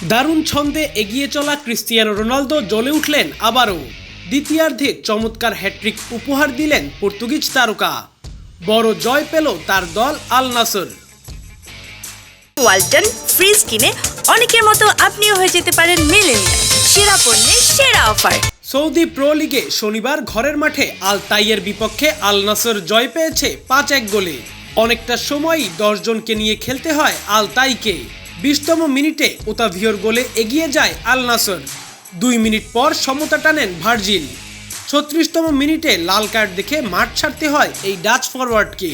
দারুণ ছন্দে এগিয়ে চলা ক্রিস্টিয়ানো রোনালদো জ্বলে উঠলেন আবারও। দ্বিতীয়ার্ধে চমৎকার হ্যাট্রিক উপহার দিলেন পর্তুগিজ তারকা। বড় জয় পেল তার দল আল নাসর। ওয়ালটন ফ্রিজ কিনে অনেকের মতো আপনিও হয়ে যেতে পারেন মিলেনিয়াল। সেরা পণ্যের সেরা অফার। সৌদি প্রো লিগে শনিবার ঘরের মাঠে আল তাইয়ের বিপক্ষে আল নাসর জয় পেয়েছে 5-1 গোলে। অনেকটা সময়ই 10 জনকে নিয়ে খেলতে হয় আল তাইকে। 20তম মিনিটে ওতাভিওর গোলে এগিয়ে যায় আল নাসর। 2 মিনিট পর সমতা টানেন ভার্জিল। 36তম মিনিটে লাল কার্ড দেখে মাঠ ছাড়তে হয় এই ডাচ ফরওয়ার্ডকে।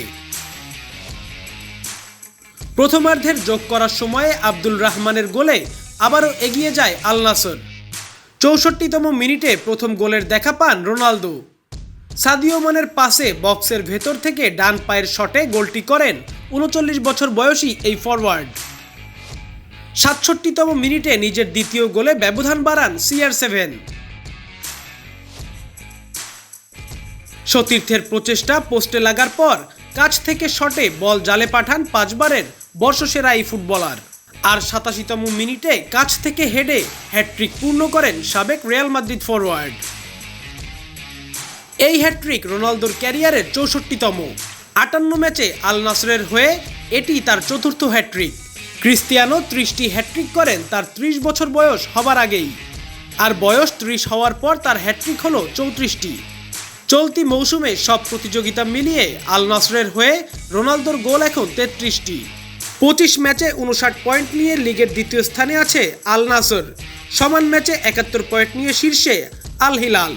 প্রথমার্ধের যোগ করার সময়ে আব্দুল রহমানের গোলে আবারও এগিয়ে যায় আল নাসর। 64তম মিনিটে প্রথম গোলের দেখা পান রোনালদো। সাদিও মানের পাসে বক্সের ভেতর থেকে ডান পায়ের শটে গোলটি করেন 39 বছর বয়সী এই ফরওয়ার্ড। 67তম মিনিটে নিজের দ্বিতীয় গোলে ব্যবধান বাড়ান CR7। সতীর্থের প্রচেষ্টা পোস্টে লাগার পর কাছ থেকে শটে বল জালে পাঠান 5 বারের বর্ষসেরা এই ফুটবলার। আর 87তম মিনিটে কাছ থেকে হেডে হ্যাট্রিক পূর্ণ করেন সাবেক রিয়াল মাদ্রিদ ফরওয়ার্ড। এই হ্যাট্রিক রোনালদোর ক্যারিয়ারের 64তম। 58 ম্যাচে আল নাসরের হয়ে এটি তার চতুর্থ হ্যাট্রিক। ক্রিস্টিয়ানো 30টি হ্যাট্রিক করেন তার 30 বছর বয়স হবার আগেই। আর বয়স 30 হওয়ার পর তার হ্যাট্রিক হলো 34টি। চলতি মৌসুমে সব প্রতিযোগিতা মিলিয়ে আল নাসরের হয়ে রোনালদোর গোল এখন 33টি। 25 ম্যাচে 59 পয়েন্ট নিয়ে লিগের দ্বিতীয় স্থানে আছে আল নাসর। সমান ম্যাচে 71 পয়েন্ট নিয়ে শীর্ষে আল হিলাল।